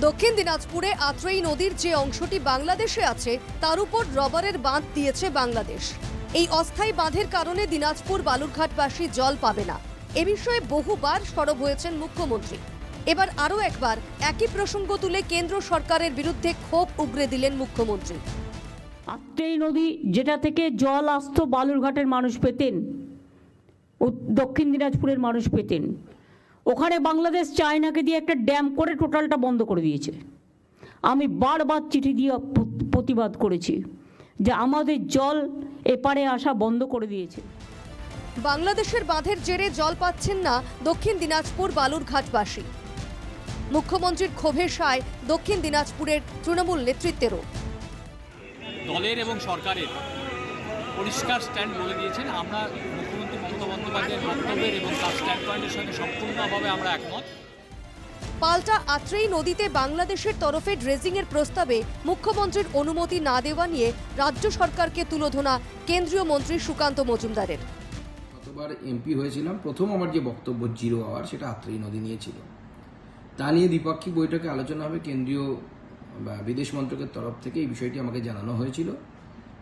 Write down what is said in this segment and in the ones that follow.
দক্ষিণ দিনাজপুরে আত্রেই নদীর যে অংশটি বাংলাদেশে আছে তার উপর রবারের বাঁধ দিয়েছে বাংলাদেশ। এই অস্থায়ী বাঁধের কারণে দিনাজপুর বালুরঘাটবাসী জল পাবে না। এ বিষয়ে বহুবার সরব হয়েছেন মুখ্যমন্ত্রী। এবার আরও একবার একই প্রসঙ্গ তুলে কেন্দ্র সরকারের বিরুদ্ধে ক্ষোভ উগরে দিলেন মুখ্যমন্ত্রী। আত্রেই নদী যেটা থেকে জল আসতো বালুরঘাটের মানুষ পেতেন, দক্ষিণ দিনাজপুরের মানুষ পেতেন, ওখানে বাংলাদেশ চায়নাকে দিয়ে একটা ড্যাম করে টোটালটা বন্ধ করে দিয়েছে। আমি বারবার চিঠি দিয়ে প্রতিবাদ করেছি যে আমাদের জল এপারে আসা বন্ধ করে দিয়েছে। বাংলাদেশের বাঁধের জেরে জল পাচ্ছেন না দক্ষিণ দিনাজপুর বালুরঘাটবাসী। মুখ্যমন্ত্রীর ক্ষোভের সায় দক্ষিণ দিনাজপুরের তৃণমূল নেতৃত্বেরও। দলের এবং সরকারের পরিষ্কার স্ট্যান্ড বলে দিয়েছেন। আমরা মুখ্যমন্ত্রী মমতা বন্দ্যোপাধ্যায়ের বক্তব্যের এবং তার স্ট্যান্ড পয়েন্টের সঙ্গে সম্পূর্ণভাবে আমরা একমত। পাল্টা আত্রেই নদীতে বাংলাদেশের তরফে ড্রেজিংয়ের প্রস্তাবে মুখ্যমন্ত্রীর অনুমতি না দেওয়া নিয়ে রাজ্য সরকারকে তুলোধনা কেন্দ্রীয় মন্ত্রী সুকান্ত মজুমদারের। গতবার এমপি হয়েছিলাম, প্রথম আমার যে বক্তব্য জিরো আওয়ার সেটা আত্রেই নদী নিয়ে ছিল। তা নিয়ে দ্বিপাক্ষিক বৈঠকে আলোচনা হবে। কেন্দ্রীয় বিদেশ মন্ত্রকের তরফ থেকে এই বিষয়টি আমাকে জানানো হয়েছিল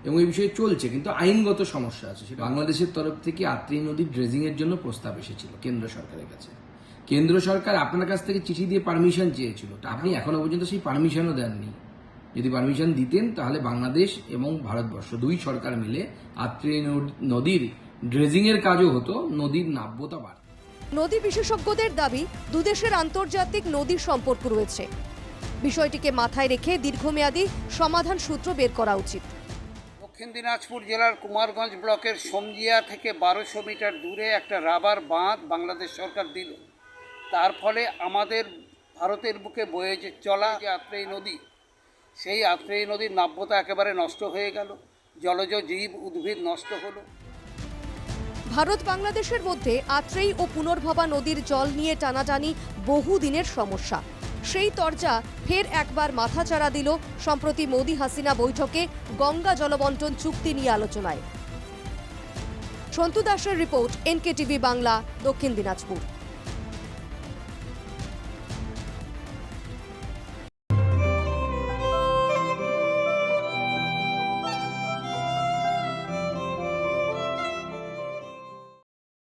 এবং এই বিষয়ে চলছে, কিন্তু আইনগত সমস্যা আছে। সেটা বাংলাদেশের তরফ থেকে আত্রেই নদীর ড্রেজিংয়ের জন্য প্রস্তাব এসেছিল কেন্দ্র সরকারের কাছে। কেন্দ্র সরকার আপনার কাছ থেকে চিঠি দিয়ে পারমিশন চেয়েছিল, আপনি এখনো পর্যন্ত সেই পারমিশনও দেননি। যদি পারমিশন দিতেন তাহলে বাংলাদেশ এবং ভারতবর্ষ দুই সরকার মিলে আত্রেই নদীর ড্রেজিংয়ের কাজও হতো, নদীর নাব্যতা বাড়ত। নদী বিশেষজ্ঞদের দাবি দুদেশের আন্তর্জাতিক নদীর সম্পর্ক রয়েছে। বিষয়টিকে মাথায় রেখে দীর্ঘমেয়াদী সমাধান সূত্র বের করা উচিত। দক্ষিণ দিনাজপুর জেলার কুমারগঞ্জ ব্লকের সমজিয়া থেকে 1200 মিটার দূরে একটা রাবার বাঁধ বাংলাদেশ সরকার দিল। তার ফলে আমাদের ভারতের বুকে বয়ে চলা যে আত্রেই নদী, সেই আত্রেই নদীর নাব্যতা একেবারে নষ্ট হয়ে গেল, জলজ জীব উদ্ভিদ নষ্ট হলো। ভারত বাংলাদেশের মধ্যে আত্রেই ও পুনর্ভবা নদীর জল নিয়ে টানাটানি বহুদিনের সমস্যা। সেই তরজা ফের একবার মাথাচাড়া দিল সম্প্রতি মোদি হাসিনা বৈঠকে গঙ্গা জলবন্টন চুক্তি নিয়ে আলোচনায়। সন্তু দাসের রিপোর্ট, NKTV বাংলা, দক্ষিণ দিনাজপুর।